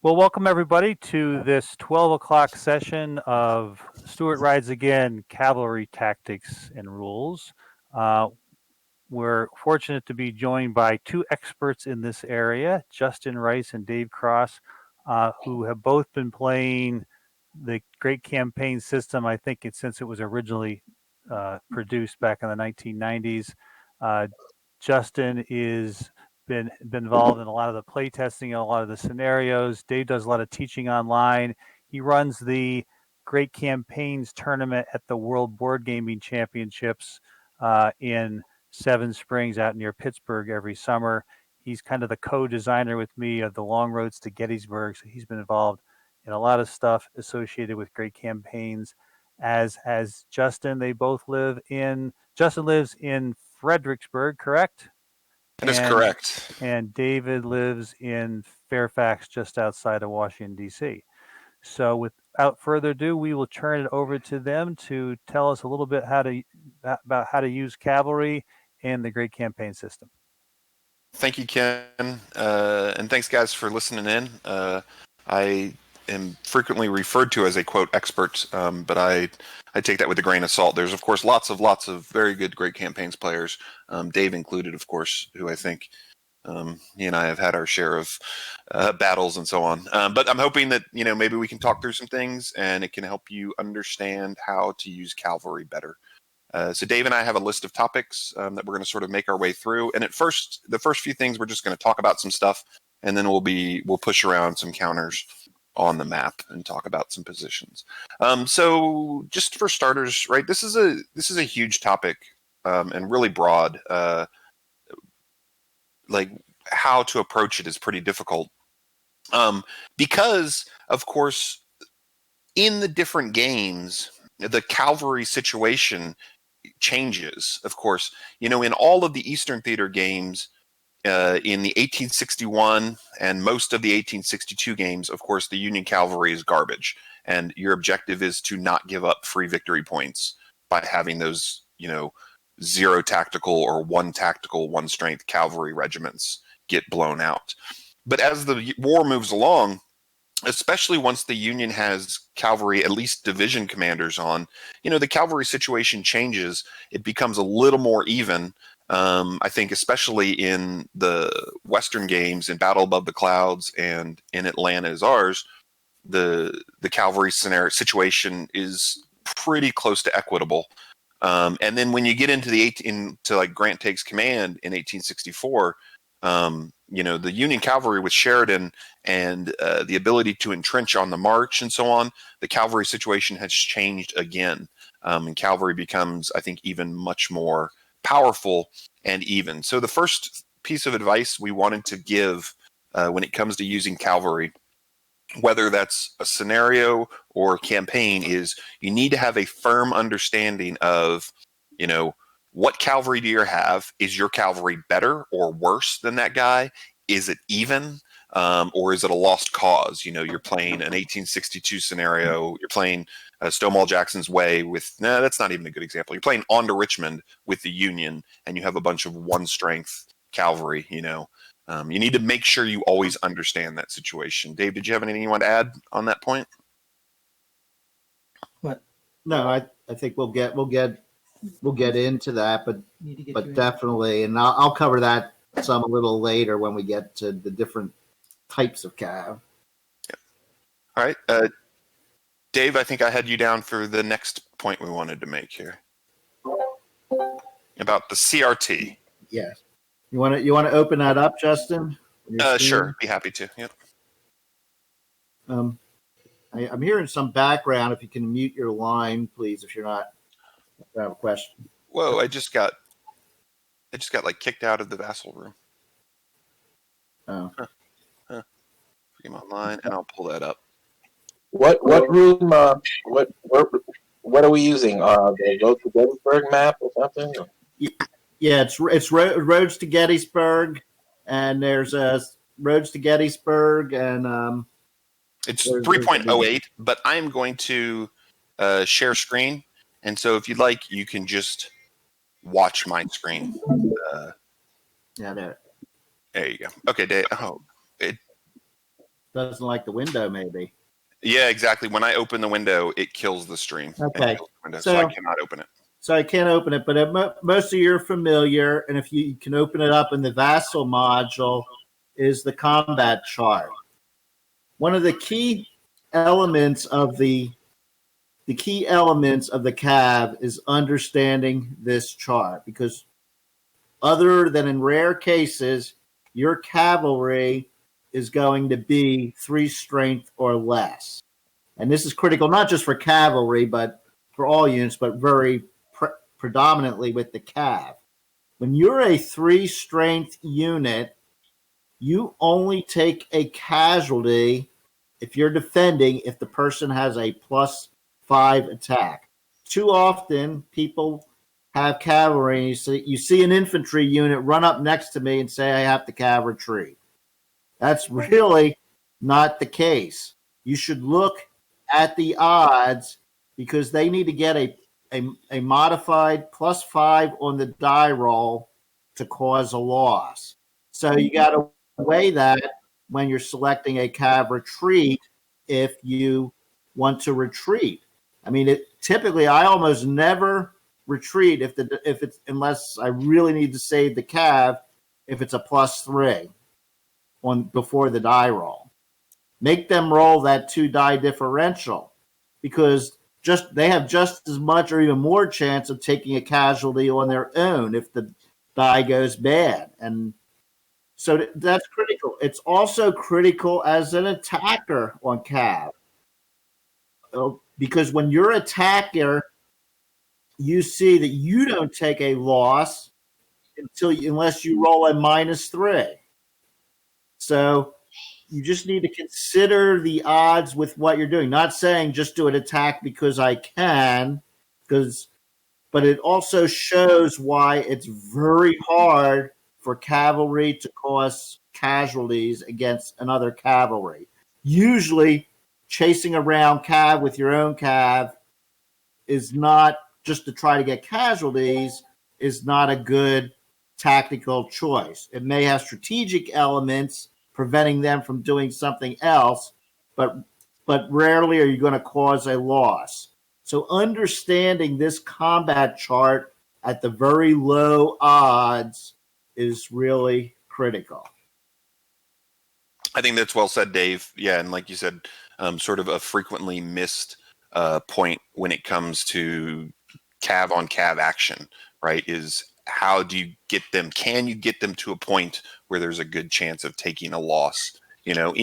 Well, welcome everybody to this 12 o'clock session of Stuart Rides Again, Cavalry Tactics and Rules. We're fortunate to be joined by two experts in this area, Justin Rice and Dave Cross, who have both been playing the Great Campaign system, I think since it was originally produced back in the 1990s. Justin is been involved in a lot of the play testing and a lot of the scenarios. Dave does a lot of teaching online. He runs the Great Campaigns tournament at the World Board Gaming Championships in Seven Springs out near Pittsburgh every summer. He's kind of the co-designer with me of the Long Roads to Gettysburg, so he's been involved in a lot of stuff associated with Great Campaigns. As Justin, they both live in. Justin lives in Fredericksburg, correct? That is correct. And David lives in Fairfax, just outside of Washington, D.C. So without further ado, we will turn it over to them to tell us a little bit about how to use Cavalry and the Great Campaign system. Thank you, Ken. And thanks, guys, for listening in. I am frequently referred to as a, quote, expert, but I take that with a grain of salt. There's, of course, lots of very good Great Campaigns players, Dave included, of course, who I think he and I have had our share of battles and so on. But I'm hoping that, maybe we can talk through some things and it can help you understand how to use Cavalry better. So Dave and I have a list of topics that we're going to sort of make our way through. And the first few things, we're just going to talk about some stuff, and then we'll push around some counters on the map and talk about some positions. So just for starters, right, this is a huge topic and really broad. Like how to approach it is pretty difficult because, of course, in the different games, the cavalry situation changes. Of course, in all of the Eastern Theater games, in the 1861 and most of the 1862 games, of course, the Union cavalry is garbage, and your objective is to not give up free victory points by having those, 0 tactical or 1 tactical, 1 strength cavalry regiments get blown out. But as the war moves along, especially once the Union has cavalry, at least division commanders on, the cavalry situation changes. It becomes a little more even. I think especially in the Western games, in Battle Above the Clouds and in Atlanta is Ours, the cavalry situation is pretty close to equitable. And then when you get into like Grant takes command in 1864, the Union cavalry with Sheridan and the ability to entrench on the march and so on, the cavalry situation has changed again. And cavalry becomes, I think, even much more powerful and even. So the first piece of advice we wanted to give when it comes to using cavalry, whether that's a scenario or a campaign, is you need to have a firm understanding of, what cavalry do you have? Is your cavalry better or worse than that guy? Is it even? Or is it a lost cause? You're playing an 1862 scenario. You're playing Stonewall Jackson's Way with, that's not even a good example. You're playing On to Richmond with the Union, and you have a bunch of 1 strength cavalry, you need to make sure you always understand that situation. Dave, did you have anything you want to add on that point? What? No, I think we'll get into that, but definitely, and I'll cover that some a little later when we get to the different types of cav. Yeah. All right, Dave, I think I had you down for the next point we wanted to make here about the CRT. Yes. You want to open that up, Justin? Sure. Be happy to. Yep. I'm hearing some background. If you can mute your line, please, if you're not. I have a question. Whoa! I just got like kicked out of the Vassal room. Oh. Game online, and I'll pull that up. What room? What are we using? The Road to Gettysburg map or something? Yeah, it's Roads to Gettysburg, and there's a Roads to Gettysburg, and it's 3.08. But I am going to share screen, and so if you'd like, you can just watch my screen. Yeah, there. There you go. Okay, Dave. doesn't like the window, maybe. Yeah, exactly. When I open the window, it kills the stream. Okay. Kills the window, so I cannot open it. So I can't open it, but most of you are familiar, and if you can open it up in the Vassal module, is the combat chart. One of the key elements of the CAV is understanding this chart, because other than in rare cases, your cavalry is going to be 3 strength or less. And this is critical not just for cavalry, but for all units, but very predominantly with the CAV. When you're a 3 strength unit, you only take a casualty if you're defending, if the person has a +5 attack. Too often, people have cavalry, so you see an infantry unit run up next to me and say, I have to cav retreat. That's really not the case. You should look at the odds, because they need to get a modified +5 on the die roll to cause a loss. So you got to weigh that when you're selecting a cav retreat if you want to retreat. I mean, typically I almost never retreat if it's unless I really need to save the cav if it's a +3 on before the die roll. Make them roll that 2 die differential, because they have just as much or even more chance of taking a casualty on their own if the die goes bad. And so that's critical. It's also critical as an attacker on cav, because when you're an attacker, you see that you don't take a loss unless you roll a -3. So you just need to consider the odds with what you're doing. Not saying just do an attack because I can, but it also shows why it's very hard for cavalry to cause casualties against another cavalry. Usually, chasing around cav with your own cav is not just to try to get casualties, is not a good tactical choice. It may have strategic elements preventing them from doing something else, but rarely are you going to cause a loss. So understanding this combat chart at the very low odds is really critical. I think that's well said, Dave. Yeah, and like you said, sort of a frequently missed point when it comes to cav on cav action, right, is how do you get them? Can you get them to a point where there's a good chance of taking a loss? You know,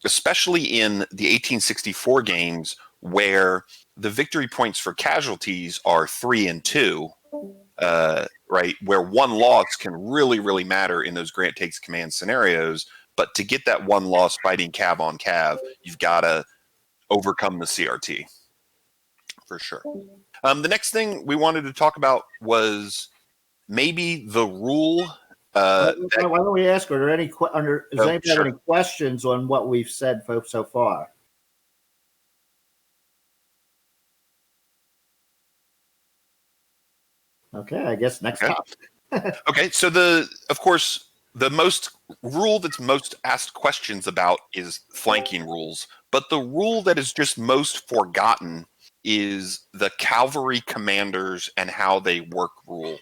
especially in the 1864 games where the victory points for casualties are 3 and 2, right, where one loss can really, really matter in those Grant takes command scenarios. But to get that one loss fighting cav on cav, you've got to overcome the CRT for sure. The next thing we wanted to talk about was maybe the rule. Why don't we ask, are there any does anybody have any questions on what we've said so far? Okay, I guess next topic. Okay, so of course, the rule that's most asked questions about is flanking rules, but the rule that is just most forgotten is the Calvary Commanders and how they work rule,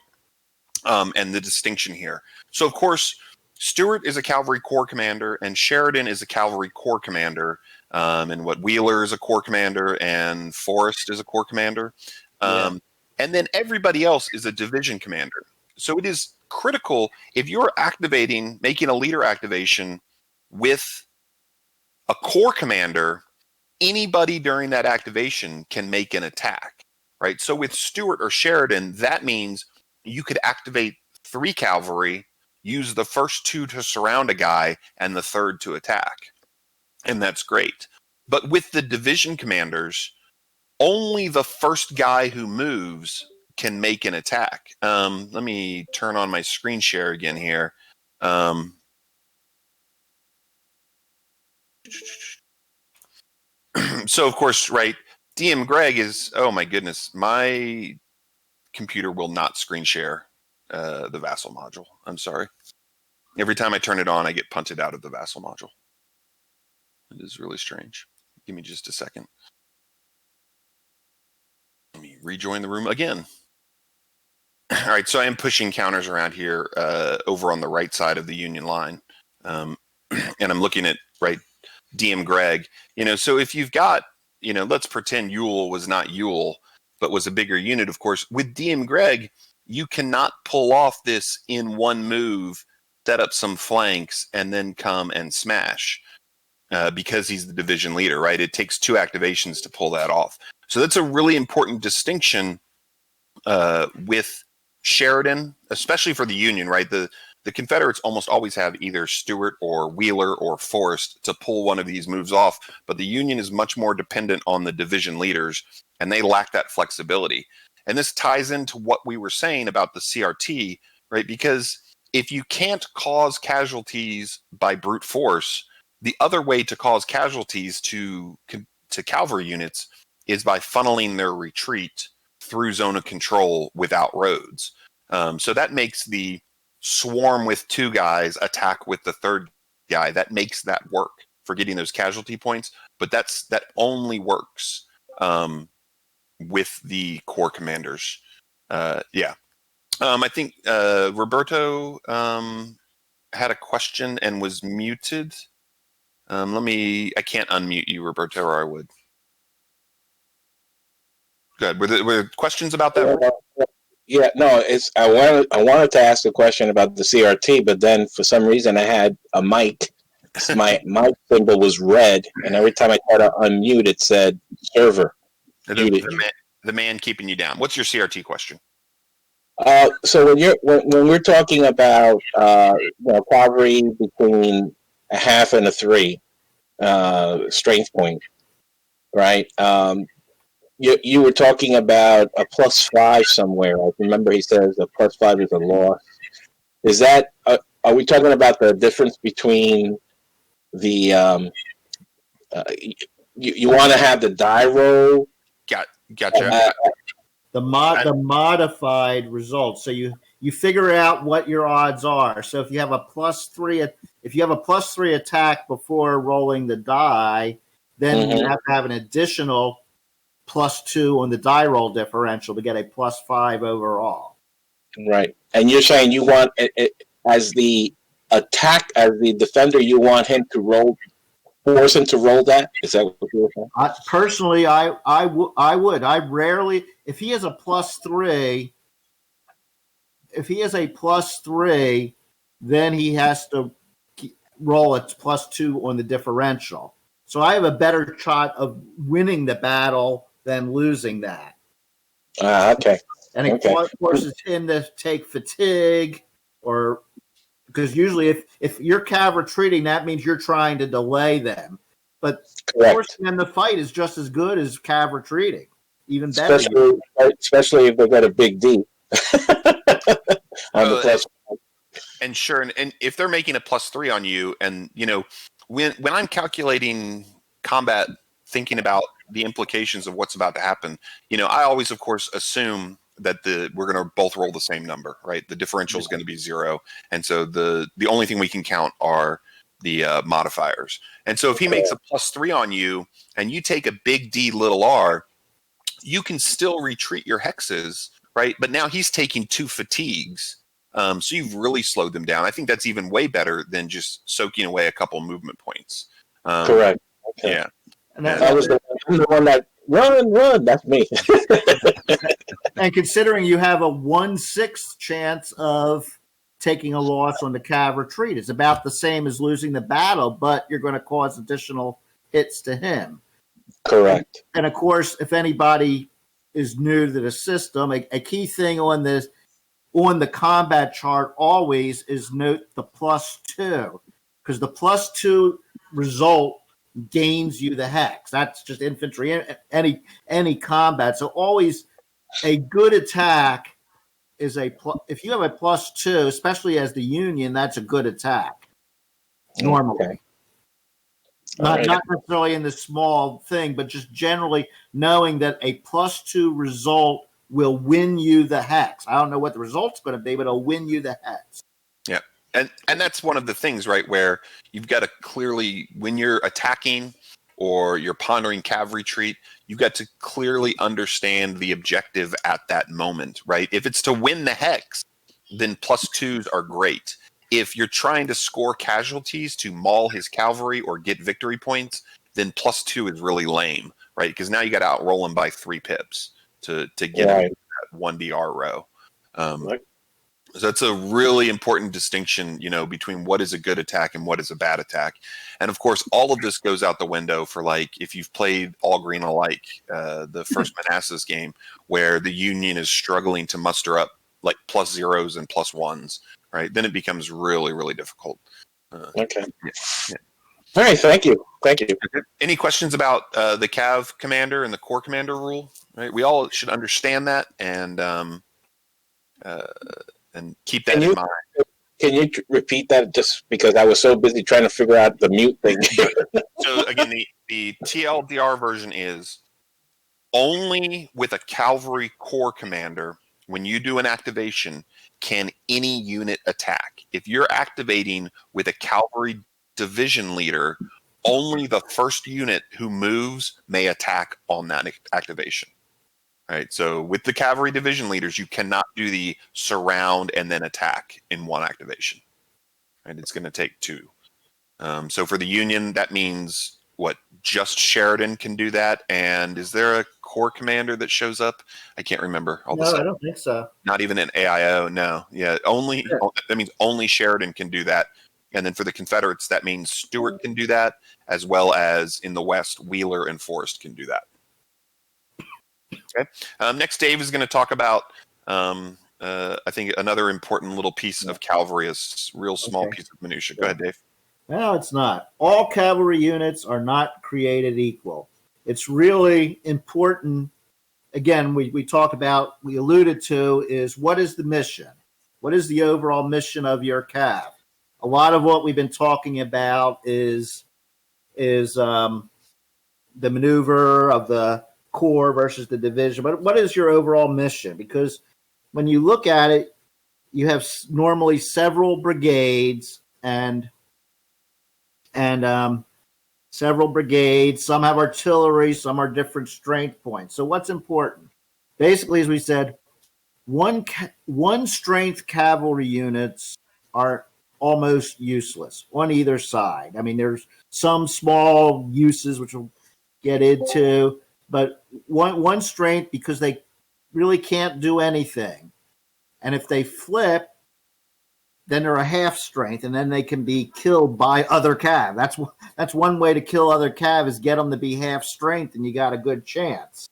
and the distinction here. So, of course, Stuart is a Cavalry Corps commander, and Sheridan is a Cavalry Corps commander, and Wheeler is a Corps commander, and Forrest is a Corps commander, and then everybody else is a division commander. So it is critical if you're making a leader activation with a Corps commander, anybody during that activation can make an attack, right? So with Stuart or Sheridan, that means you could activate 3 cavalry, use the first 2 to surround a guy, and the third to attack. And that's great. But with the division commanders, only the first guy who moves can make an attack. Let me turn on my screen share again here. So, of course, right, DM Greg is, oh my goodness, my computer will not screen share the Vassal module. I'm sorry. Every time I turn it on, I get punted out of the Vassal module. It is really strange. Give me just a second. Let me rejoin the room again. All right, so I am pushing counters around here over on the right side of the Union line. And I'm looking at, right, DM Greg. So if you've got, let's pretend Yule was not Yule, but was a bigger unit, of course. With DM Greg, you cannot pull off this in one move, set up some flanks, and then come and smash. Because he's the division leader, right? It takes 2 activations to pull that off. So that's a really important distinction with Sheridan, especially for the Union, right? The Confederates almost always have either Stuart or Wheeler or Forrest to pull one of these moves off, but the Union is much more dependent on the division leaders, and they lack that flexibility. And this ties into what we were saying about the CRT, right? Because if you can't cause casualties by brute force, the other way to cause casualties to cavalry units is by funneling their retreat through zone of control without roads. So that makes the swarm with 2 guys attack with the 3rd guy. That makes that work for getting those casualty points, but that only works with the corps commanders. I think Roberto had a question and was muted. I can't unmute you, Roberto, or I would. Good. Were there questions about that? Yeah, no, I wanted to ask a question about the CRT, but then for some reason I had a mic. My mic symbol was red, and every time I tried to unmute, it said server. The man keeping you down. What's your CRT question? So when we're talking about cavalry between a half and a 3 strength point, right? You were talking about a +5 somewhere. I remember he says a +5 is a loss. Is that are we talking about the difference between the you want to have the die roll? Gotcha. The modified results. So you figure out what your odds are. So if you have a +3 attack before rolling the die, then you have to have an additional +2 on the die roll differential to get a +5 overall. Right. And you're saying you want it, as the defender, you want him to force him to roll that? Is that what you were saying? Personally, I would. I rarely, if he has a +3, then he has to roll a +2 on the differential. So I have a better shot of winning the battle than losing that. Okay. And it forces him to take fatigue, or because usually if you're cav retreating, that means you're trying to delay them. But forcing them to fight is just as good as cav retreating, even better. Especially if they've got a big D. And sure, and if they're making a +3 on you, and when I'm calculating combat, thinking about the implications of what's about to happen, I always, of course, assume that we're going to both roll the same number, right? The differential is going to be 0, and so the only thing we can count are the modifiers. And so if he makes a +3 on you, and you take a big D, little r, you can still retreat your hexes, right? But now he's taking 2 fatigues. So you've really slowed them down. I think that's even way better than just soaking away a couple movement points. Correct. Okay. Yeah. And that was the one that run. That's me. And considering you have a 1/6 chance of taking a loss on the cav retreat, it's about the same as losing the battle, but you're going to cause additional hits to him. Correct. And of course, if anybody is new to the system, a key thing on the combat chart always is note the +2, because the +2 result gains you the hex. That's just infantry, any combat. So always a good attack is if you have a +2, especially as the Union, that's a good attack normally. Okay. Not necessarily in the small thing, but just generally knowing that a +2 result will win you the hex. I don't know what the result's going to be, but it'll win you the hex. Yeah. And that's one of the things, right, where you've got to clearly, when you're attacking or you're pondering Cav retreat, you've got to clearly understand the objective at that moment, right? If it's to win the hex, then +2s are great. If you're trying to score casualties to maul his cavalry or get victory points, then +2 is really lame, right? Because now you got to outroll him by 3 pips to get him that 1 DR row. So that's a really important distinction, between what is a good attack and what is a bad attack. And of course, all of this goes out the window for, like, if you've played All Green Alike, the first Manassas game, where the Union is struggling to muster up like +0s and +1s, right? Then it becomes really, really difficult. Okay. Yeah. All right. Thank you. Any questions about the Cav Commander and the Corps Commander rule? Right. We all should understand that and keep that in mind. Can you repeat that, just because I was so busy trying to figure out the mute thing? So again, the TLDR version is only with a Cavalry Corps Commander. When you do an activation, can any unit attack? If you're activating with a Cavalry Division Leader, only the first unit who moves may attack on that activation. Right. So with the Cavalry Division Leaders, you cannot do the surround and then attack in one activation. Right. It's going to take 2. So for the Union, that means just Sheridan can do that. And is there a Corps Commander that shows up? I can't remember. No, I don't think so. Not even an AIO. No. Yeah. That means only Sheridan can do that. And then for the Confederates, that means Stuart can do that, as well as in the West, Wheeler and Forrest can do that. Okay. Next, Dave is going to talk about, I think, another important little piece of cavalry, a real small piece of minutia. Go ahead, Dave. No, it's not. All cavalry units are not created equal. It's really important. Again, we alluded to is, what is the mission? What is the overall mission of your cav? A lot of what we've been talking about is the maneuver of the Corps versus the division. But what is your overall mission? Because when you look at it, you have normally several brigades and several brigades. Some have artillery, some are different strength points. So what's important? Basically, as we said, one strength cavalry units are almost useless on either side. I mean, there's some small uses which we'll get into, but one strength, because they really can't do anything. And if they flip, then they're a half strength, and then they can be killed by other cav. That's one way to kill other cav, is get them to be half strength, and you got a good chance.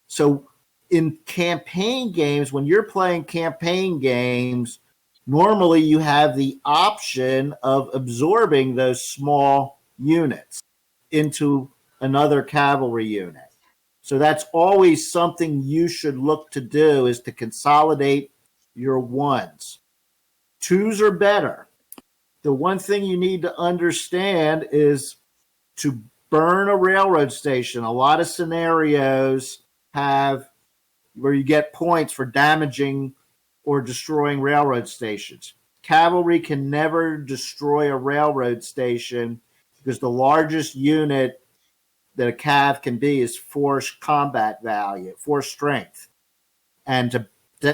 So in campaign games, when you're playing campaign games, normally you have the option of absorbing those small units into another cavalry unit. So that's always something you should look to do, is to consolidate your ones. 2s are better. The one thing you need to understand is to burn a railroad station. A lot of scenarios have where you get points for damaging or destroying railroad stations. Cavalry can never destroy a railroad station, because the largest unit that a cav can be is force combat value, force strength. And to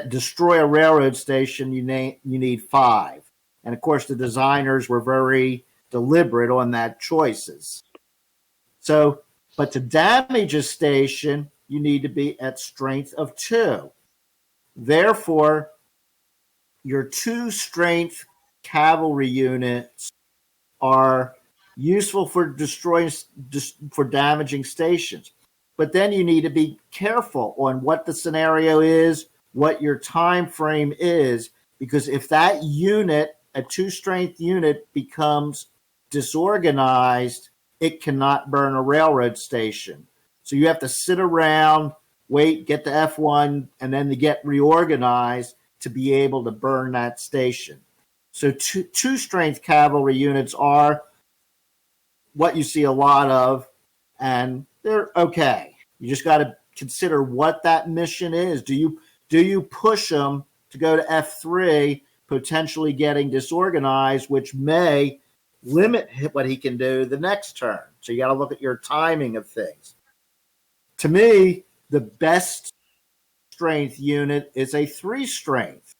destroy a railroad station, you need 5. And of course, the designers were very deliberate on that choices. So, but to damage a station, you need to be at strength of 2. Therefore, your 2 strength cavalry units are useful for damaging stations. But then you need to be careful on what the scenario is, what your time frame is, because if that unit, a 2 strength unit, becomes disorganized, it cannot burn a railroad station. So you have to sit around, wait, get the F1, and then to get reorganized to be able to burn that station. So 2 strength cavalry units are what you see a lot of, and they're okay. You just got to consider what that mission is. Do you push them to go to F3 potentially getting disorganized, which may limit what he can do the next turn. So you got to look at your timing of things. To me, the best strength unit is a 3 strength,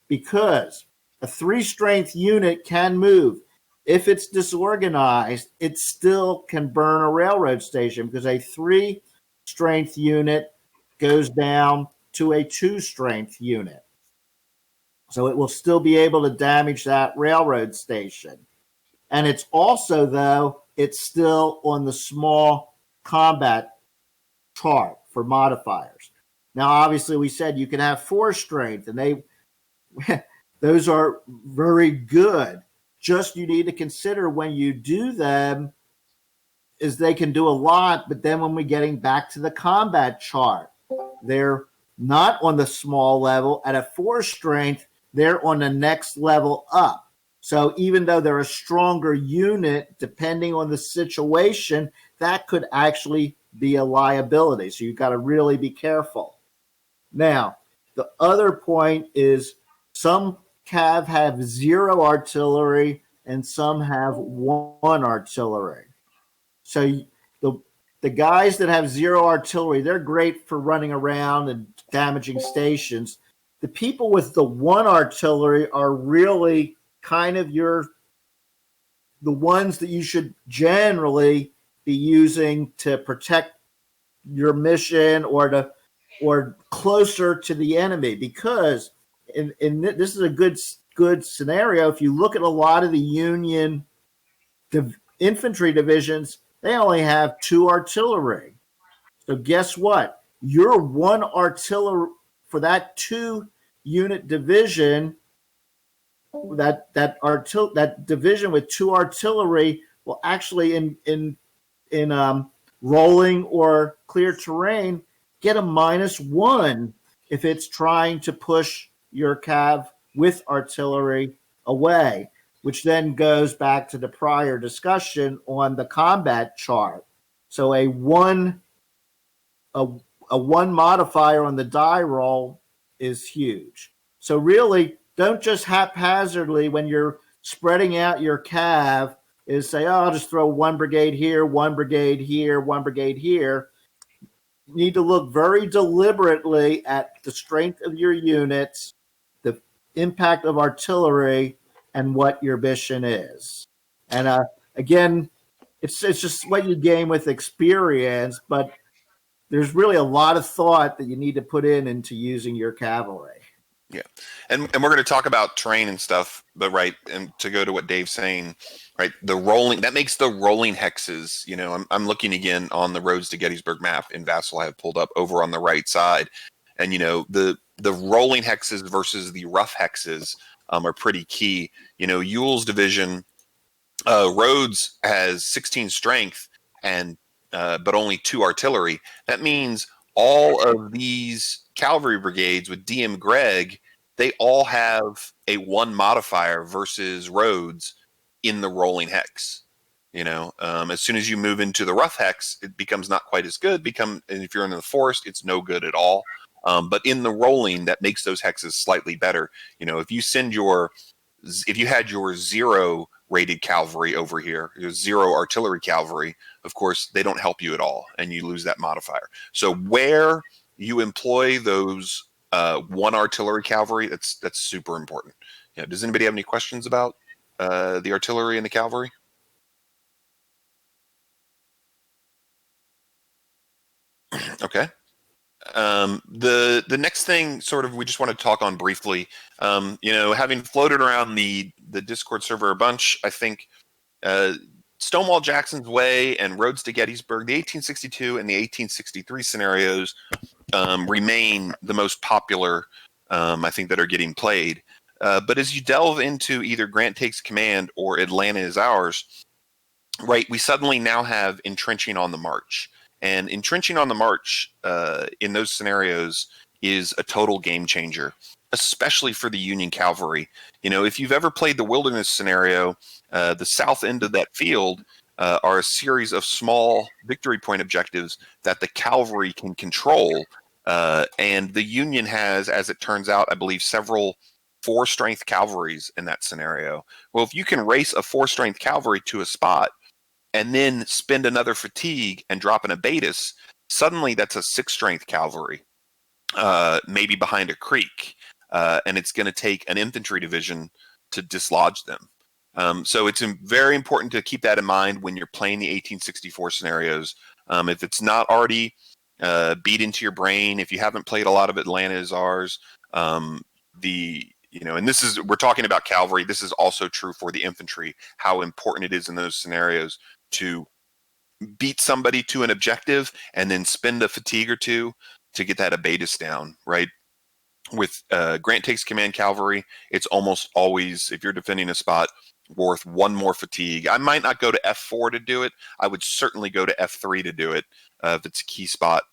because a 3 strength unit can move. If it's disorganized, it still can burn a railroad station, because a 3 strength unit goes down to a 2 strength unit. So it will still be able to damage that railroad station. And it's also, though, it's still on the small combat chart for modifiers. Now, obviously, we said you can have 4 strength, and those are very good. Just you need to consider when you do them is they can do a lot, but then when we're getting back to the combat chart, they're not on the small level. At a 4 strength, they're on the next level up. So even though they're a stronger unit, depending on the situation, that could actually be a liability. So you've got to really be careful. Now, the other point is some cav have 0 artillery and some have 1 artillery. So the guys that have 0 artillery, they're great for running around and damaging stations. The people with the 1 artillery are really kind of the ones that you should generally be using to protect your mission or closer to the enemy, because this is a good scenario. If you look at a lot of the Union infantry divisions, they only have 2 artillery. So guess what? Your 1 artillery for that 2 unit division, that division with 2 artillery will actually in rolling or clear terrain get a -1 if it's trying to push your cav with artillery away, which then goes back to the prior discussion on the combat chart. So a one modifier on the die roll is huge. So really, don't just haphazardly, when you're spreading out your cav, is say, oh, I'll just throw 1 brigade here, 1 brigade here, 1 brigade here. You need to look very deliberately at the strength of your units, the impact of artillery, and what your mission is. And again, it's just what you gain with experience, but there's really a lot of thought that you need to put into using your cavalry. Yeah, and we're going to talk about terrain and stuff, but right, and to go to what Dave's saying, right, the rolling, that makes the rolling hexes, you know, I'm looking again on the Roads to Gettysburg map in Vassal I have pulled up over on the right side, and you know, the rolling hexes versus the rough hexes are pretty key. You know, Ewell's division, Rhodes has 16 strength and but only 2 artillery. That means all of these cavalry brigades with DM Gregg, they all have a 1 modifier versus Rhodes in the rolling hex. You know, as soon as you move into the rough hex, it becomes not quite as good. And if you're in the forest, it's no good at all. But in the rolling, that makes those hexes slightly better. You know, if you had your 0 rated cavalry over here, your 0 artillery cavalry, of course, they don't help you at all, and you lose that modifier. So where you employ those 1 artillery cavalry, that's super important. Yeah. Does anybody have any questions about the artillery and the cavalry? Okay. The next thing, sort of, we just want to talk on briefly. You know, having floated around the Discord server a bunch, I think Stonewall Jackson's Way and Roads to Gettysburg, the 1862 and the 1863 scenarios remain the most popular, I think, that are getting played. But as you delve into either Grant Takes Command or Atlanta Is Ours, right, we suddenly now have entrenching on the march. And entrenching on the march in those scenarios is a total game changer, especially for the Union cavalry. You know, if you've ever played the wilderness scenario, the south end of that field are a series of small victory point objectives that the cavalry can control. And the Union has, as it turns out, I believe, several 4-strength cavalries in that scenario. Well, if you can race a 4-strength cavalry to a spot and then spend another fatigue and drop an abatis, suddenly that's a 6-strength cavalry, maybe behind a creek, and it's going to take an infantry division to dislodge them. So it's very important to keep that in mind when you're playing the 1864 scenarios. If it's not already beat into your brain, if you haven't played a lot of Atlanta is Ours, and this is, we're talking about cavalry. This is also true for the infantry, how important it is in those scenarios to beat somebody to an objective and then spend a fatigue or two to get that abatis down, right? With Grant Takes Command cavalry, it's almost always, if you're defending a spot, worth one more fatigue. I might not go to F4 to do it. I would certainly go to F3 to do it if it's a key spot,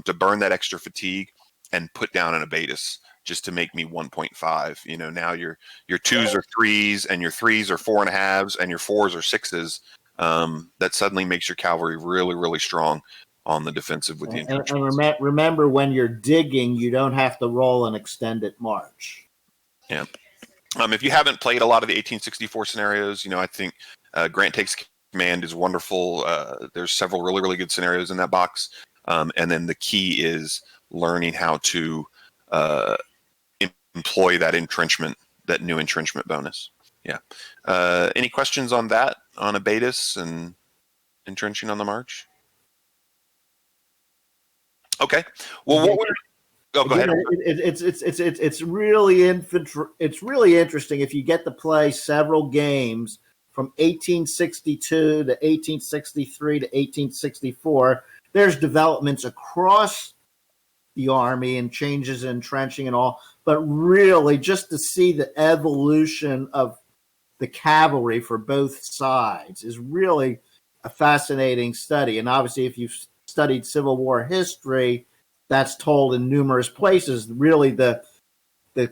to burn that extra fatigue and put down an abatis just to make me 1.5. Now your 2s are 3s and your 3s are 4.5s and your 4s are 6s. That suddenly makes your cavalry really, really strong on the defensive with the entrenchments. And remember, when you're digging, you don't have to roll an extended march. Yeah. If you haven't played a lot of the 1864 scenarios, I think Grant Takes Command is wonderful. There's several really, really good scenarios in that box. And then the key is learning how to employ that entrenchment, that new entrenchment bonus. Yeah. Any questions on that, on abatis and entrenching on the march? Okay. Well, what would... Oh, go ahead. It's really It's really interesting if you get to play several games from 1862 to 1863 to 1864. There's developments across the Army and changes in entrenching and all, but really just to see the evolution of the cavalry for both sides is really a fascinating study. And obviously, if you've studied Civil War history, that's told in numerous places. Really, the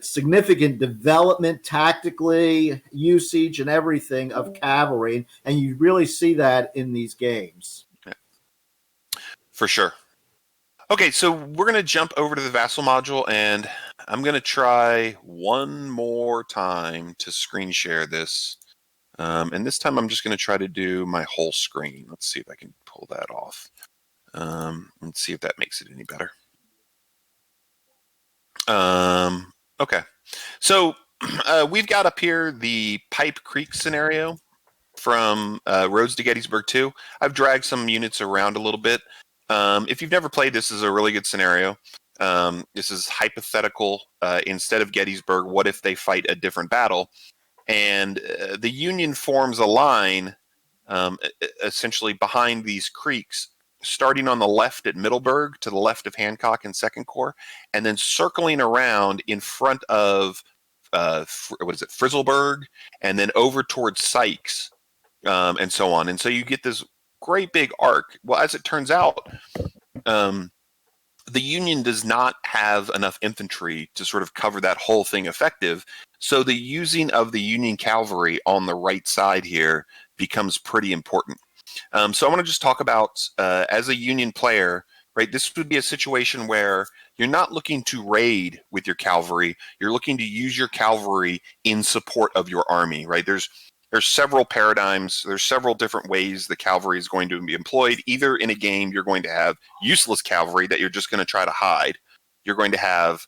significant development tactically, usage, and everything of cavalry, and you really see that in these games. Yeah. For sure. Okay, so we're going to jump over to the Vassal module, and I'm going to try one more time to screen share this. And this time I'm just going to try to do my whole screen. Let's see if I can pull that off. Let's see if that makes it any better. Okay, so we've got up here the Pipe Creek scenario from Roads to Gettysburg 2. I've dragged some units around a little bit. If you've never played, this is a really good scenario. This is hypothetical. Instead of Gettysburg, what if they fight a different battle? And the Union forms a line essentially behind these creeks, starting on the left at Middleburg to the left of Hancock and Second Corps, and then circling around in front of Frizzleburg, and then over towards Sykes, and so on. And so you get this great big arc. Well, as it turns out, the Union does not have enough infantry to sort of cover that whole thing effective. So the using of the Union cavalry on the right side here becomes pretty important. So I want to just talk about, as a Union player, right, this would be a situation where you're not looking to raid with your cavalry. You're looking to use your cavalry in support of your army, right? There's several paradigms. There's several different ways the cavalry is going to be employed. Either in a game, you're going to have useless cavalry that you're just going to try to hide. You're going to have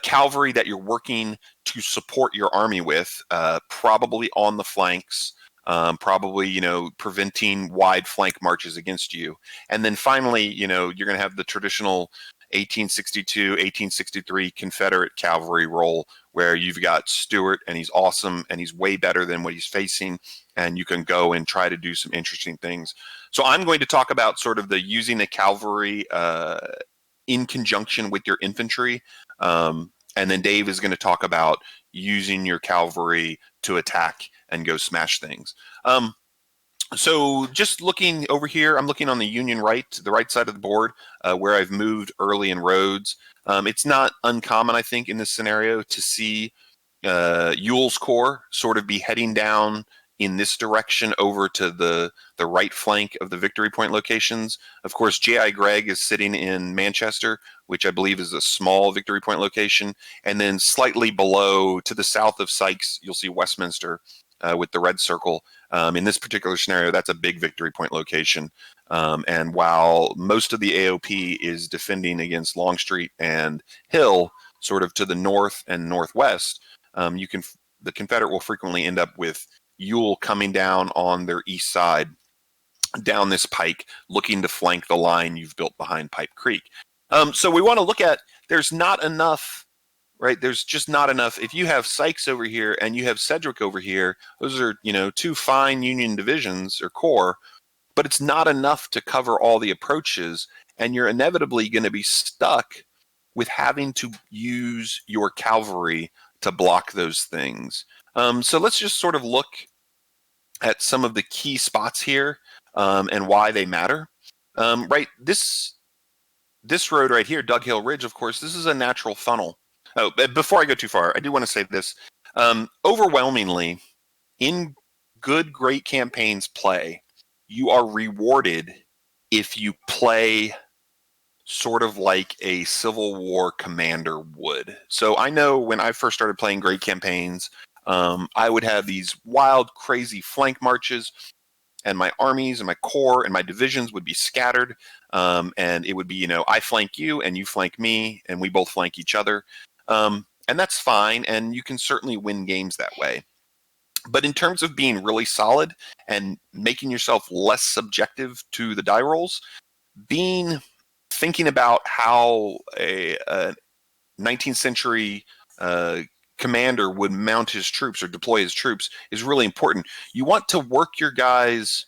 cavalry that you're working to support your army with, probably on the flanks, probably, preventing wide flank marches against you. And then finally, you're going to have the traditional 1862, 1863 Confederate cavalry role, where you've got Stuart, and he's awesome, and he's way better than what he's facing, and you can go and try to do some interesting things. So I'm going to talk about sort of the using the cavalry in conjunction with your infantry, and then Dave is going to talk about using your cavalry to attack and go smash things. So just looking over here, I'm looking on the Union right, the right side of the board, where I've moved early in Rhodes. It's not uncommon, I think, in this scenario to see Ewell's Corps sort of be heading down in this direction over to the right flank of the victory point locations. Of course, J.I. Gregg is sitting in Manchester, which I believe is a small victory point location. And then slightly below, to the south of Sykes, you'll see Westminster with the red circle. In this particular scenario, that's a big victory point location. And while most of the AOP is defending against Longstreet and Hill, sort of to the north and northwest, the Confederate will frequently end up with Ewell coming down on their east side, down this pike, looking to flank the line you've built behind Pipe Creek. So we want to look at, there's not enough, right? There's just not enough. If you have Sykes over here and you have Sedgwick over here, those are, two fine Union divisions or corps, but it's not enough to cover all the approaches, and you're inevitably going to be stuck with having to use your cavalry to block those things. So let's just sort of look at some of the key spots here and why they matter. Right, this road right here, Dug Hill Ridge, of course, this is a natural funnel. Oh, before I go too far, I do want to say this. Overwhelmingly, in good, great campaigns play, you are rewarded if you play sort of like a Civil War commander would. So I know when I first started playing great campaigns, I would have these wild, crazy flank marches, and my armies and my corps and my divisions would be scattered. And it would be, I flank you and you flank me, and we both flank each other. And that's fine, and you can certainly win games that way. But in terms of being really solid and making yourself less subjective to the die rolls, thinking about how a 19th century commander would mount his troops or deploy his troops is really important. You want to work your guys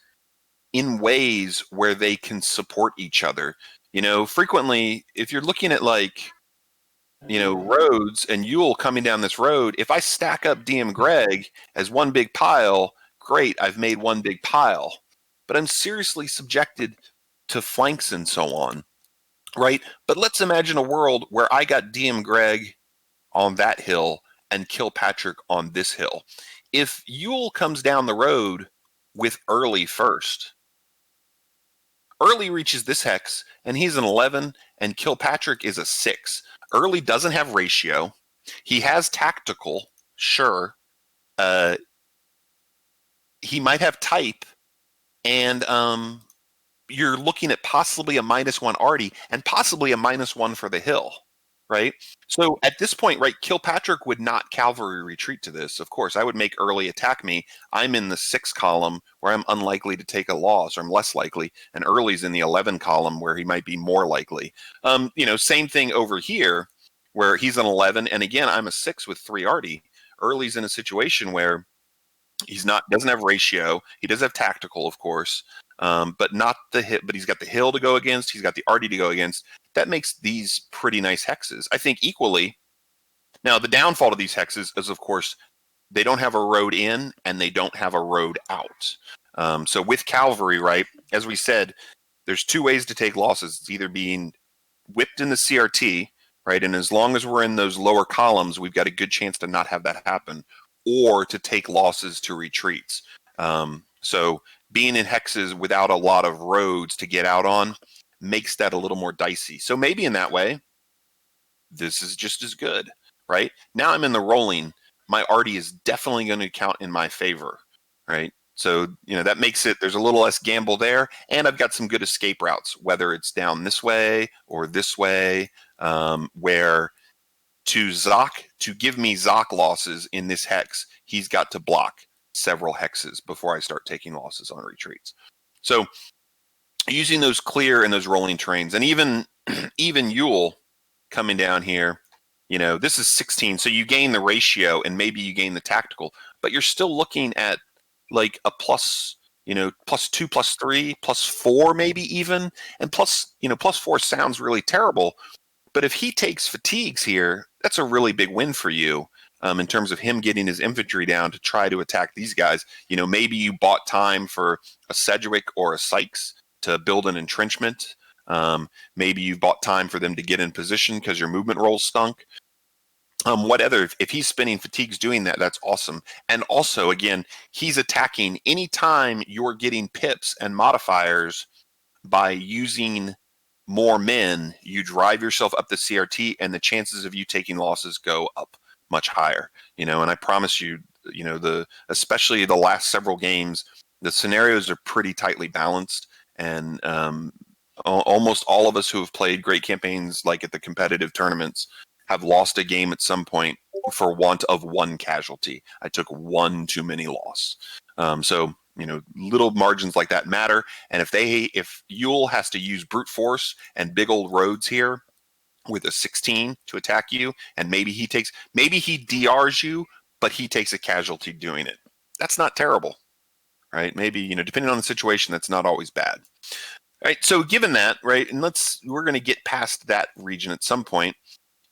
in ways where they can support each other. Frequently, if you're looking at roads and Ewell coming down this road, if I stack up DM Gregg as one big pile, great, I've made one big pile. But I'm seriously subjected to flanks and so on, right? But let's imagine a world where I got DM Gregg on that hill and Kilpatrick on this hill. If Ewell comes down the road with Early first, Early reaches this hex, and he's an 11, and Kilpatrick is a 6. Early doesn't have ratio. He has tactical, sure. He might have type, and you're looking at possibly a -1 arty and possibly a -1 for the hill, right? So at this point, right, Kilpatrick would not cavalry retreat to this. Of course, I would make Early attack me. I'm in the 6 column where I'm unlikely to take a loss, or I'm less likely, and Early's in the 11 column where he might be more likely. Same thing over here where he's an 11, and again, I'm a 6 with 3 arty. Early's in a situation where doesn't have ratio. He does have tactical, of course, but not the hit. But he's got the hill to go against. He's got the arty to go against. That makes these pretty nice hexes. I think equally. Now, the downfall to these hexes is, of course, they don't have a road in and they don't have a road out. So with cavalry, right, as we said, there's 2 ways to take losses. It's either being whipped in the CRT, right, and as long as we're in those lower columns, we've got a good chance to not have that happen, or to take losses to retreats. So being in hexes without a lot of roads to get out on makes that a little more dicey. So maybe in that way, this is just as good, right? Now I'm in the rolling. My arty is definitely going to count in my favor, right? So, that makes it, there's a little less gamble there, and I've got some good escape routes, whether it's down this way or this way, where to give me Zoc losses in this hex, he's got to block several hexes before I start taking losses on retreats. So using those clear and those rolling terrains, and even Ewell coming down here, this is 16, so you gain the ratio and maybe you gain the tactical, but you're still looking at like a plus, +2, +3, +4 maybe even, and +4 sounds really terrible. But if he takes fatigues here, that's a really big win for you in terms of him getting his infantry down to try to attack these guys. Maybe you bought time for a Sedgwick or a Sykes to build an entrenchment. Maybe you bought time for them to get in position because your movement rolls stunk. What other, if he's spending fatigues doing that, that's awesome. And also, again, he's attacking anytime you're getting pips and modifiers by using more men, you drive yourself up the CRT and the chances of you taking losses go up much higher. And I promise you, especially the last several games, the scenarios are pretty tightly balanced, and almost all of us who have played great campaigns like at the competitive tournaments have lost a game at some point for want of one casualty. I took one too many loss. So little margins like that matter. And if Yule has to use brute force and big old roads here with a 16 to attack you, and maybe he DRs you, but he takes a casualty doing it, that's not terrible, right? Maybe, depending on the situation, that's not always bad. All right, so given that, right, and we're going to get past that region at some point,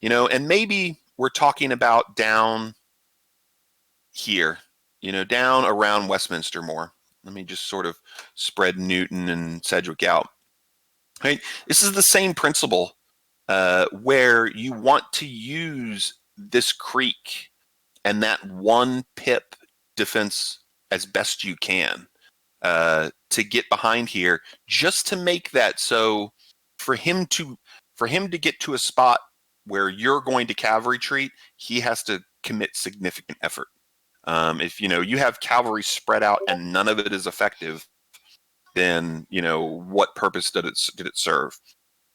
and maybe we're talking about down here, down around Westminster more. Let me just sort of spread Newton and Sedgwick out. Right? This is the same principle where you want to use this creek and that one pip defense as best you can to get behind here, just to make that so for him to get to a spot where you're going to cavalry retreat, he has to commit significant effort. If you have cavalry spread out and none of it is effective, then what purpose did it serve?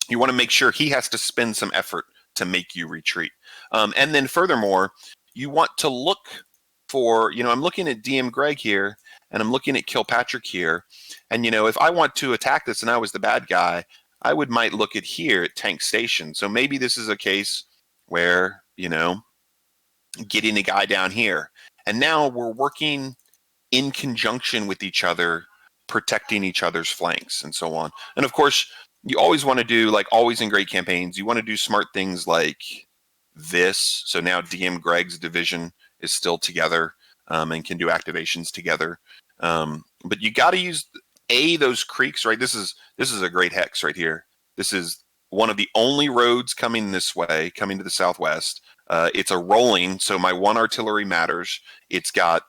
You want to make sure he has to spend some effort to make you retreat. And then furthermore, you want to look for, I'm looking at DM Greg here, and I'm looking at Kilpatrick here, and if I want to attack this and I was the bad guy, I might look at here at Tank Station. So maybe this is a case where, getting a guy down here. And now we're working in conjunction with each other, protecting each other's flanks and so on. And of course, you always want to do, like always in great campaigns, you want to do smart things like this. So now DM Greg's division is still together and can do activations together. But you got to use those creeks, right? This is a great hex right here. This is one of the only roads coming this way, coming to the southwest. It's a rolling, so my one artillery matters. It's got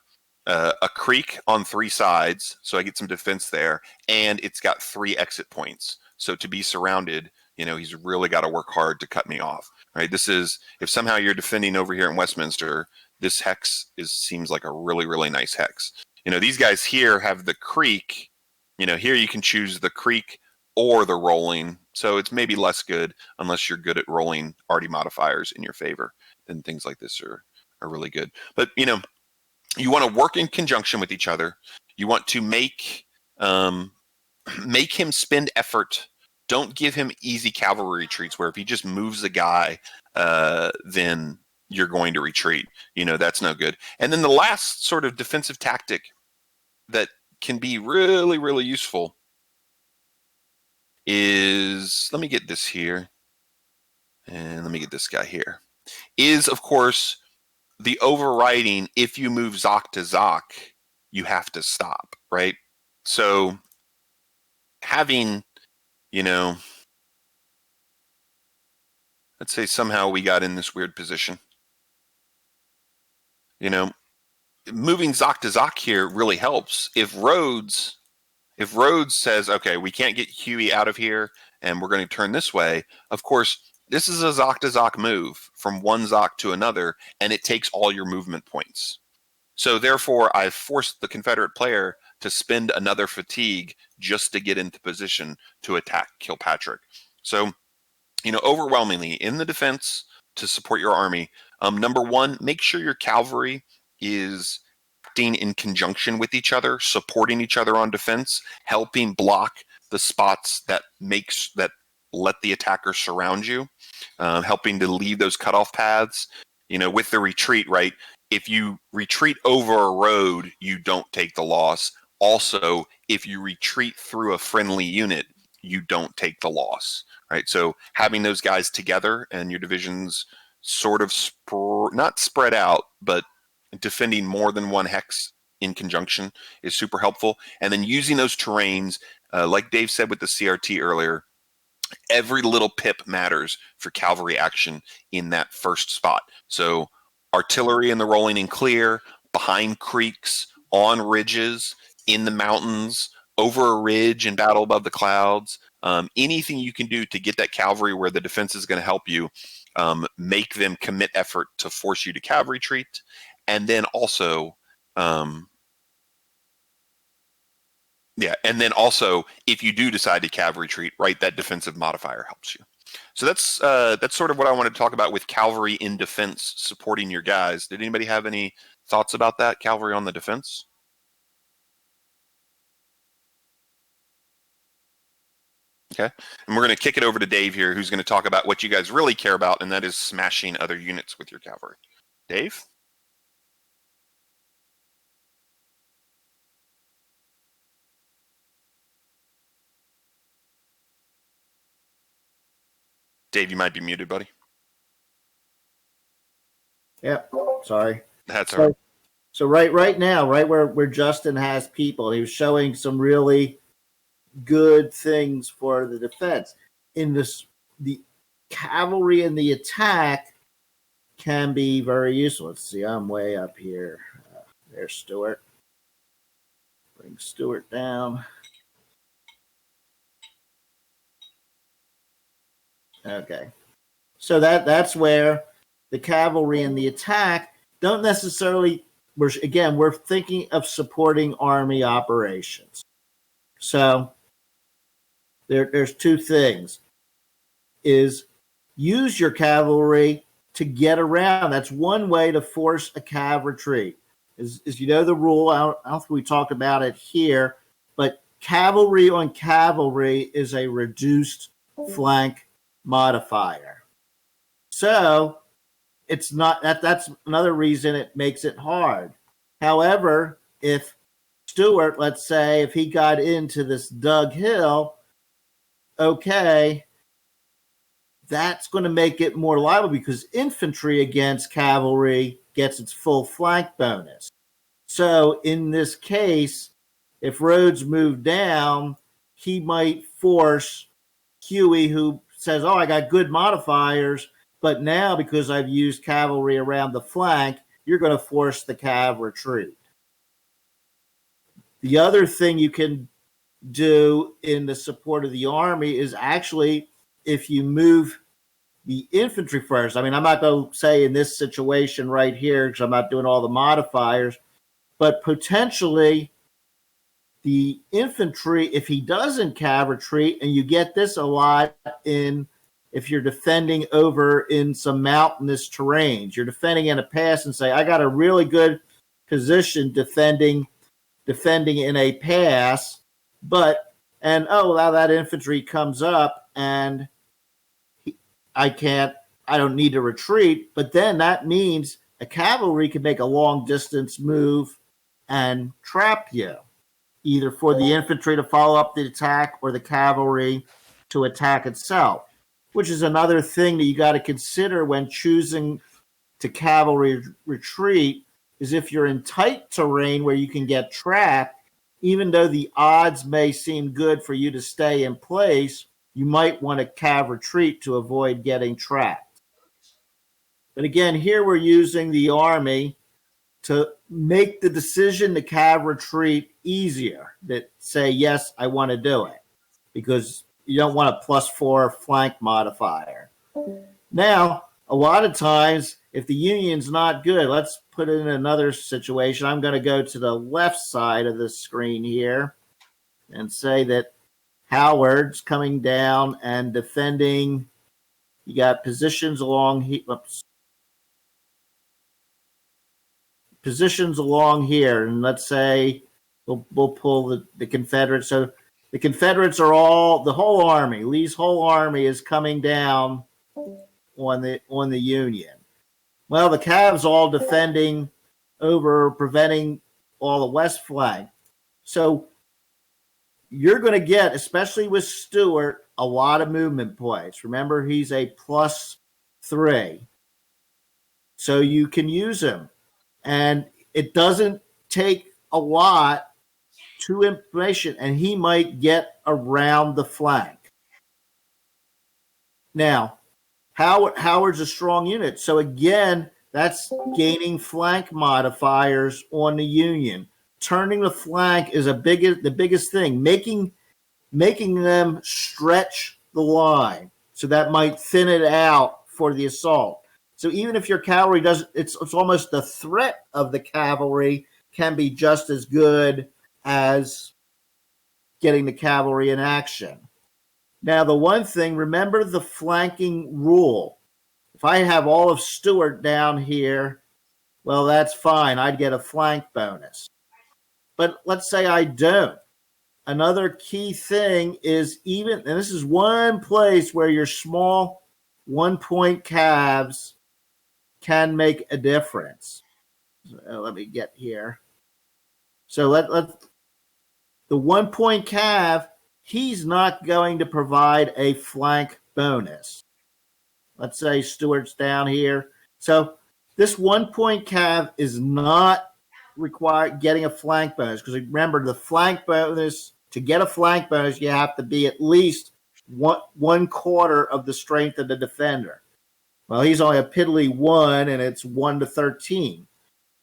a creek on 3 sides, so I get some defense there, and it's got 3 exit points. So to be surrounded, he's really got to work hard to cut me off. Right? This is, if somehow you're defending over here in Westminster, this hex seems like a really, really nice hex. These guys here have the creek. Here you can choose the creek or the rolling. So it's maybe less good unless you're good at rolling arty modifiers in your favor. Then things like this are really good. But, you want to work in conjunction with each other. You want to make him spend effort. Don't give him easy cavalry retreats where if he just moves a guy, then you're going to retreat. That's no good. And then the last sort of defensive tactic that can be really, really useful is, let me get this here, and let me get this guy here, is, of course, the overriding, if you move Zoc to Zoc, you have to stop, right? So having, let's say somehow we got in this weird position. Moving Zoc to Zoc here really helps. If Rhodes says, okay, we can't get Huey out of here and we're going to turn this way, of course, this is a Zoc to Zoc move from one Zoc to another, and it takes all your movement points. So therefore, I've forced the Confederate player to spend another fatigue just to get into position to attack Kilpatrick. So, overwhelmingly in the defense to support your army, number one, make sure your cavalry is acting in conjunction with each other, supporting each other on defense, helping block the spots that let the attacker surround you, helping to leave those cutoff paths. With the retreat, right? If you retreat over a road, you don't take the loss. Also, if you retreat through a friendly unit, you don't take the loss, right? So having those guys together and your divisions sort of not spread out, but defending more than one hex in conjunction is super helpful. And then using those terrains, like Dave said with the CRT earlier, every little pip matters for cavalry action in that first spot. So artillery in the rolling and clear, behind creeks, on ridges, in the mountains, over a ridge in battle above the clouds. Anything you can do to get that cavalry where the defense is going to help you, make them commit effort to force you to cavalry retreat. And then also, if you do decide to cavalry retreat, right, that defensive modifier helps you. So that's sort of what I wanted to talk about with cavalry in defense supporting your guys. Did anybody have any thoughts about that, cavalry on the defense? Okay, and we're going to kick it over to Dave here, who's going to talk about what you guys really care about, and that is smashing other units with your cavalry. Dave? Dave, you might be muted, buddy. Yep. Sorry. That's all right. So right now, right where Justin has people, he was showing some really good things for the defense. In this, the cavalry and the attack can be very useful. Let's see, I'm way up here. There's Stuart. Bring Stuart down. Okay. So that's where the cavalry and the attack don't necessarily, we're thinking of supporting army operations. So there's two things. Is use your cavalry to get around. That's one way to force a cav retreat. Is you know the rule, I don't think we talked about it here, but cavalry on cavalry is a reduced flank modifier. So it's not that's another reason it makes it hard. However, if Stuart, let's say, if he got into this dug hill, okay, that's going to make it more liable because infantry against cavalry gets its full flank bonus. So in this case, if Rhodes moved down, he might force Huey, who says, oh, I got good modifiers, but now because I've used cavalry around the flank, you're going to force the cav retreat. The other thing you can do in the support of the army is actually if you move the infantry first. I mean, I'm not going to say in this situation right here because I'm not doing all the modifiers, but potentially the infantry, if he doesn't cav retreat, and you get this a lot if you're defending over in some mountainous terrains, you're defending in a pass and say, I got a really good position defending in a pass, now that infantry comes up and I don't need to retreat, but then that means a cavalry can make a long distance move and trap you, either for the infantry to follow up the attack or the cavalry to attack itself, which is another thing that you got to consider when choosing to cavalry retreat is if you're in tight terrain where you can get trapped, even though the odds may seem good for you to stay in place, you might want to cav retreat to avoid getting trapped. But again, here we're using the army to make the decision to cav retreat easier, that say, yes, I want to do it, because you don't want a +4 flank modifier. Now, a lot of times, if the Union's not good, let's put it in another situation. I'm going to go to the left side of the screen here and say that Howard's coming down and defending. You got positions along here. Positions along here, and let's say we'll pull the Confederates. So the Confederates are the whole army. Lee's whole army is coming down on the Union. Well, the Cavs all defending over, preventing all the west flank. So you're going to get, especially with Stuart, a lot of movement points. Remember, he's a +3. So you can use him. And it doesn't take a lot to information, and he might get around the flank. Now, Howard's a strong unit. So again, that's gaining flank modifiers on the Union. Turning the flank is the biggest thing. Making them stretch the line. So that might thin it out for the assault. So even if your cavalry doesn't, it's almost the threat of the cavalry can be just as good as getting the cavalry in action. Now, the one thing, remember the flanking rule. If I have all of Stuart down here, well, that's fine. I'd get a flank bonus. But let's say I don't. Another key thing is and this is one place where your small 1-point calves can make a difference. So let me get here. So let the 1-point calf, he's not going to provide a flank bonus. Let's say Stuart's down here. So this 1-point calf is not required getting a flank bonus, because remember, the flank bonus, to get a flank bonus, you have to be at least one quarter of the strength of the defender. Well, he's only a piddly 1, and it's 1 to 13.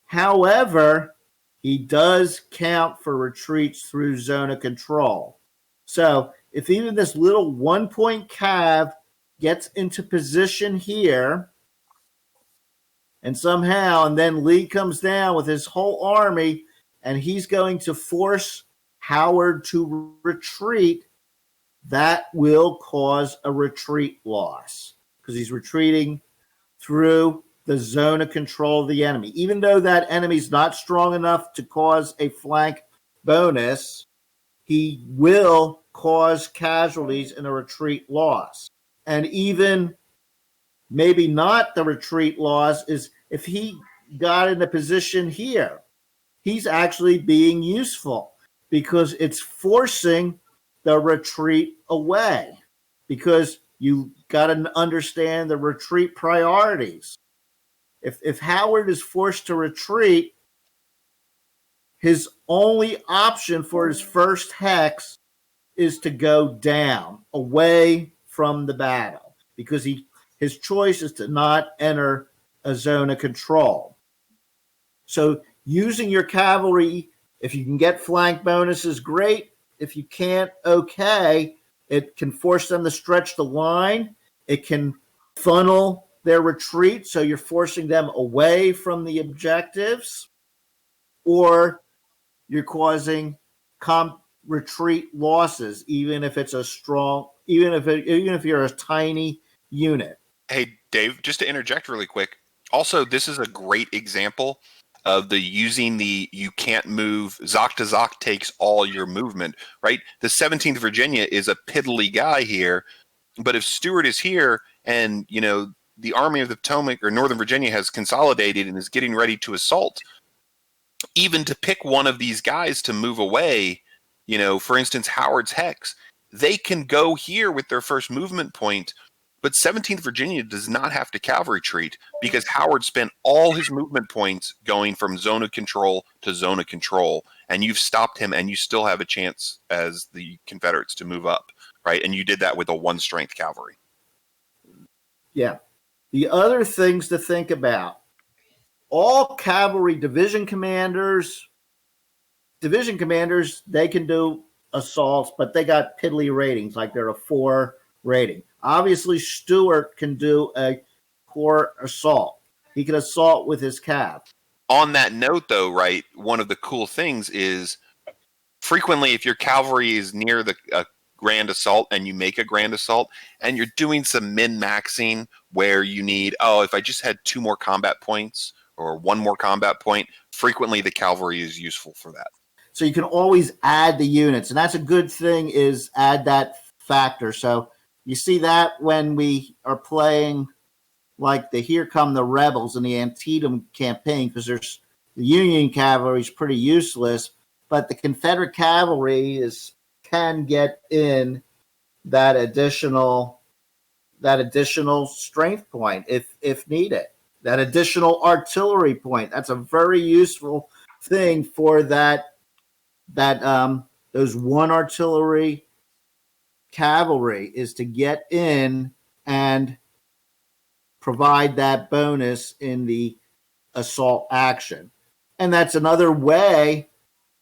However, he does count for retreats through zone of control. So if even this little 1-point cav gets into position here, and then Lee comes down with his whole army, and he's going to force Howard to retreat, that will cause a retreat loss, because he's retreating through the zone of control of the enemy. Even though that enemy's not strong enough to cause a flank bonus, he will cause casualties in a retreat loss. And even maybe not the retreat loss is if he got in a position here, he's actually being useful, because it's forcing the retreat away, because you got to understand the retreat priorities. If Howard is forced to retreat, his only option for his first hex is to go down, away from the battle, because his choice is to not enter a zone of control. So using your cavalry, if you can get flank bonuses, great. If you can't, okay. It can force them to stretch the line. It can funnel their retreat, so you're forcing them away from the objectives, or you're causing retreat losses, even if you're a tiny unit. Hey, Dave, just to interject really quick. Also, this is a great example of using the you can't move. Zoc to Zoc takes all your movement, right? The 17th Virginia is a piddly guy here, but if Stuart is here and, the Army of the Potomac or Northern Virginia has consolidated and is getting ready to assault, even to pick one of these guys to move away, for instance, Howard's hex, they can go here with their first movement point, but 17th Virginia does not have to cavalry retreat, because Howard spent all his movement points going from zone of control to zone of control, and you've stopped him, and you still have a chance as the Confederates to move up, right? And you did that with a 1-strength cavalry. Yeah. The other things to think about: all cavalry division commanders, they can do assaults, but they got piddly ratings, like they're a 4 rating. Obviously, Stuart can do a core assault. He can assault with his cav. On that note, though, right, one of the cool things is frequently if your cavalry is near the grand assault and you make a grand assault and you're doing some min-maxing where you need, if I just had 2 more combat points or 1 more combat point, frequently the cavalry is useful for that. So you can always add the units, and that's a good thing, is add that factor. So you see that when we are playing like the Here Come the Rebels in the Antietam campaign, because there's the Union cavalry is pretty useless, but the Confederate cavalry can get in that additional strength point if needed. That additional artillery point. That's a very useful thing for those 1 artillery cavalry, is to get in and provide that bonus in the assault action. And that's another way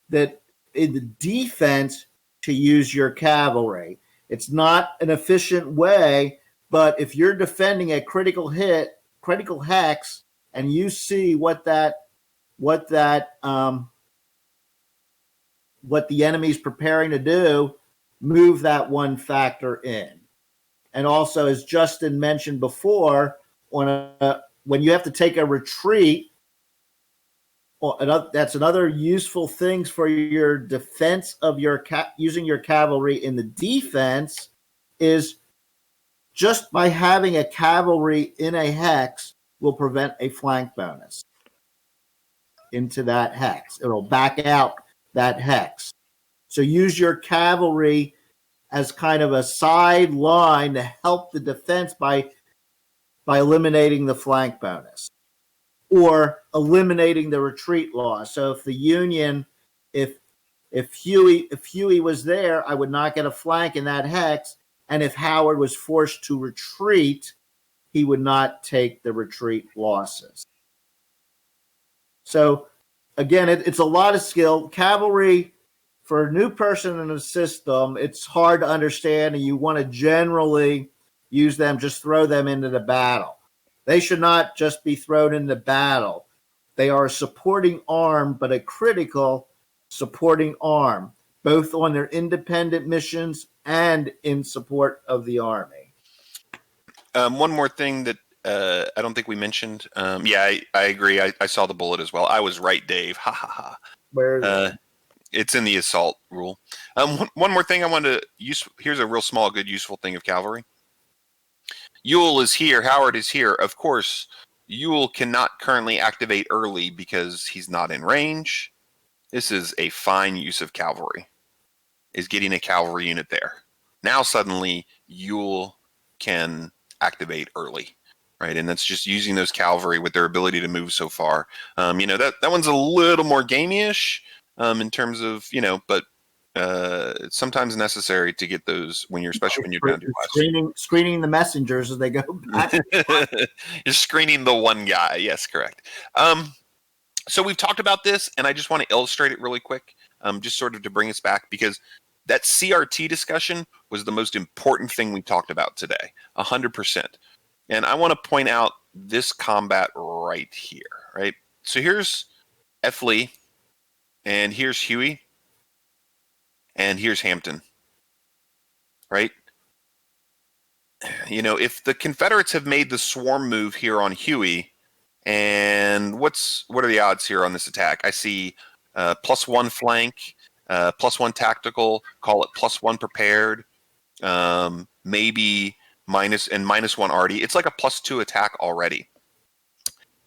that in the defense to use your cavalry. It's not an efficient way, but if you're defending a critical hex, and you see what the enemy's preparing to do, move that one factor in. And also, as Justin mentioned before, when you have to take a retreat, that's another useful thing for your defense of your using your cavalry in the defense is just by having a cavalry in a hex will prevent a flank bonus into that hex. It'll back out that hex. So use your cavalry as kind of a sideline to help the defense by eliminating the flank bonus or eliminating the retreat loss. So if the Union, if Huey was there, I would not get a flank in that hex. And if Howard was forced to retreat, he would not take the retreat losses. So again, it's a lot of skill. Cavalry, for a new person in the system, it's hard to understand, and you want to generally use them, just throw them into the battle. They should not just be thrown into battle. They are a supporting arm, but a critical supporting arm, both on their independent missions and in support of the Army. One more thing that I don't think we mentioned. I agree. I saw the bullet as well. I was right, Dave. Ha ha ha. Where is it? It's in the assault rule. One more thing I wanted to use. Here's a real small, good, useful thing of cavalry. Ewell is here. Howard is here. Of course, Ewell cannot currently activate early because he's not in range. This is a fine use of cavalry, is getting a cavalry unit there. Now suddenly Ewell can activate early, right? And that's just using those cavalry with their ability to move so far. That one's a little more gamey-ish in terms of, but it's sometimes necessary to get those especially when you're down to screening the messengers as they go back. You're screening the one guy. Yes, correct. So we've talked about this, and I just want to illustrate it really quick, just sort of to bring us back, because that CRT discussion was the most important thing we talked about today, 100%. And I want to point out this combat right here, right? So here's F. Lee, and here's Huey, and here's Hampton, right? If the Confederates have made the swarm move here on Huey, and what are the odds here on this attack? I see +1 flank, +1 tactical, call it +1 prepared, maybe -1 arty. It's like a +2 attack already.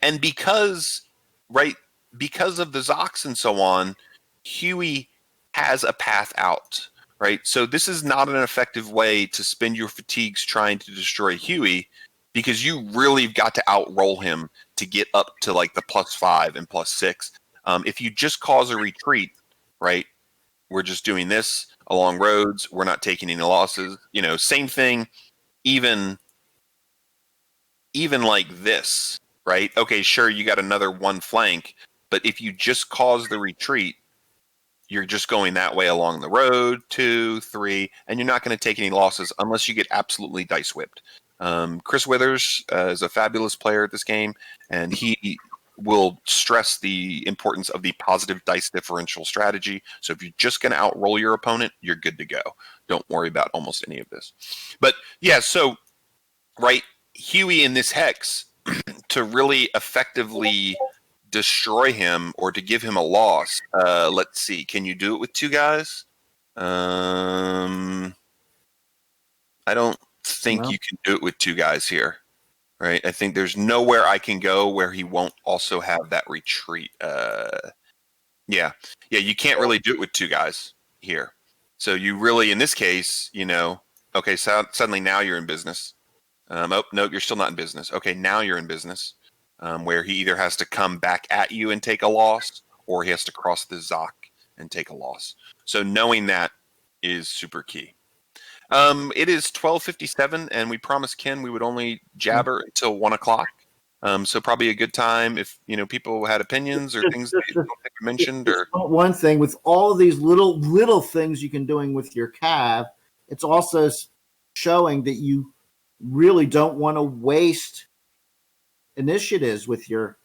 And because of the Zocs and so on, Huey has a path out, right? So this is not an effective way to spend your fatigues trying to destroy Huey, because you really got to outroll him to get up to like the +5 and +6. If you just cause a retreat, right? We're just doing this along roads. We're not taking any losses. Same thing, even like this, right? Okay, sure, you got another one flank, but if you just cause the retreat, you're just going that way along the road, 2, 3, and you're not going to take any losses unless you get absolutely dice whipped. Chris Withers is a fabulous player at this game, and he will stress the importance of the positive dice differential strategy. So if you're just going to outroll your opponent, you're good to go. Don't worry about almost any of this. But yeah, so right, Huey in this hex, to really effectively destroy him or to give him a loss, let's see, can you do it with 2 guys? I don't think you can do it with 2 guys here, right? I think there's nowhere I can go where he won't also have that retreat. You can't really do it with 2 guys here. So you really, in this case, okay, so suddenly now you're in business. No, you're still not in business. Okay, now you're in business, where he either has to come back at you and take a loss, or he has to cross the Zoc and take a loss. So knowing that is super key. It is 12:57, and we promised Ken we would only jabber until 1 o'clock. So probably a good time if people had opinions or things they don't think we mentioned. Or one thing with all of these little things you can doing with your cav, it's also showing that you really don't want to waste initiatives with your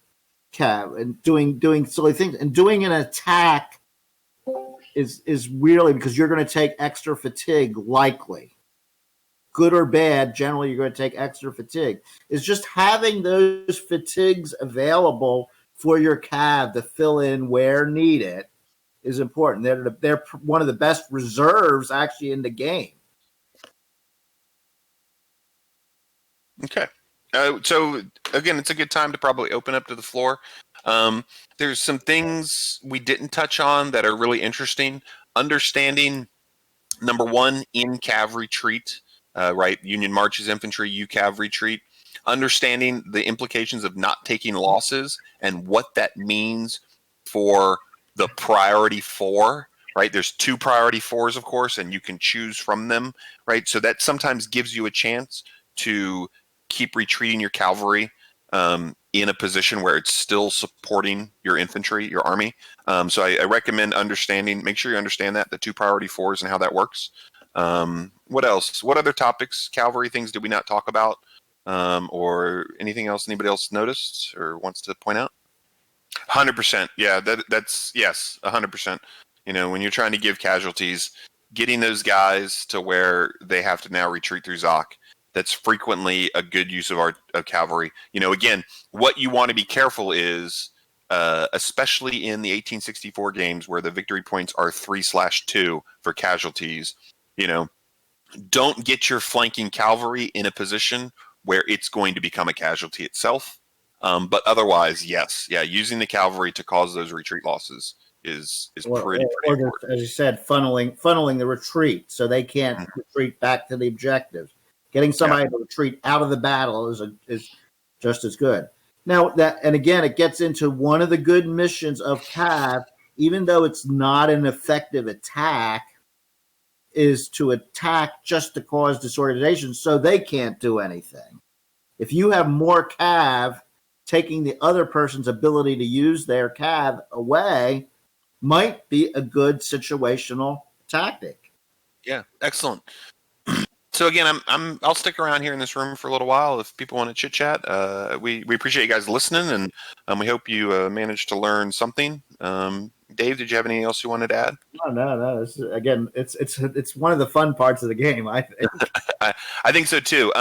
cav and doing silly things, and doing an attack is really because you're going to take extra fatigue, likely good or bad. Generally you're going to take extra fatigue. Is just having those fatigues available for your cav to fill in where needed is important. They're one of the best reserves actually in the game. Okay. So again, it's a good time to probably open up to the floor. There's some things we didn't touch on that are really interesting. Understanding, number one, in Cavalry Retreat, right? Union marches infantry, Cavalry Retreat. Understanding the implications of not taking losses and what that means for the priority 4. Right? There's 2 priority 4s, of course, and you can choose from them. Right? So that sometimes gives you a chance to keep retreating your cavalry in a position where it's still supporting your infantry, your army. So I recommend make sure you understand that, the 2 priority 4s and how that works. What else? What other topics, cavalry things did we not talk about? Or anything else anybody else noticed or wants to point out? 100%. Yeah, that's yes, 100%. When you're trying to give casualties, getting those guys to where they have to now retreat through Zoc, that's frequently a good use of cavalry. Again, what you want to be careful is, especially in the 1864 games where the victory points are 3/2 for casualties, don't get your flanking cavalry in a position where it's going to become a casualty itself. But otherwise, yes, using the cavalry to cause those retreat losses is pretty important. As you said, funneling the retreat so they can't retreat back to the objectives. Getting somebody to retreat out of the battle is just as good. Now again, it gets into one of the good missions of Cav, even though it's not an effective attack, is to attack just to cause disorganization so they can't do anything. If you have more Cav, taking the other person's ability to use their Cav away might be a good situational tactic. Yeah, excellent. So again, I'll stick around here in this room for a little while if people want to chit chat. We appreciate you guys listening, and we hope you managed to learn something. Dave, did you have anything else you wanted to add? No. It's one of the fun parts of the game, I think. I think so too.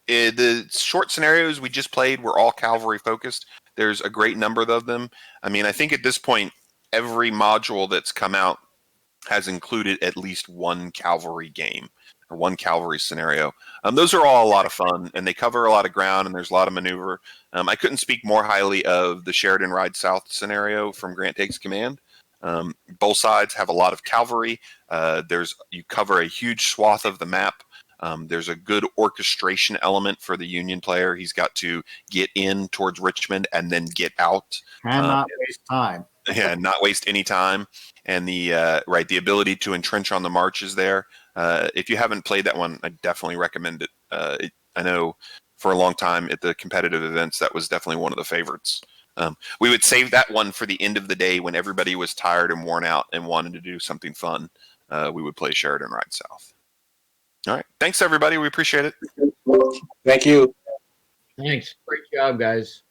The short scenarios we just played were all cavalry focused. There's a great number of them. I mean, I think at this point, every module that's come out has included at least one cavalry game or one cavalry scenario. Those are all a lot of fun, and they cover a lot of ground, and there's a lot of maneuver. I couldn't speak more highly of the Sheridan Ride South scenario from Grant Takes Command. Both sides have a lot of cavalry. You cover a huge swath of the map. There's a good orchestration element for the Union player. He's got to get in towards Richmond and then get out. Cannot waste time. Yeah, not waste any time. And the ability to entrench on the march is there. If you haven't played that one, I definitely recommend it. I know for a long time at the competitive events, that was definitely one of the favorites. We would save that one for the end of the day when everybody was tired and worn out and wanted to do something fun. We would play Sheridan Ride South. All right. Thanks, everybody. We appreciate it. Thank you. Thanks. Great job, guys.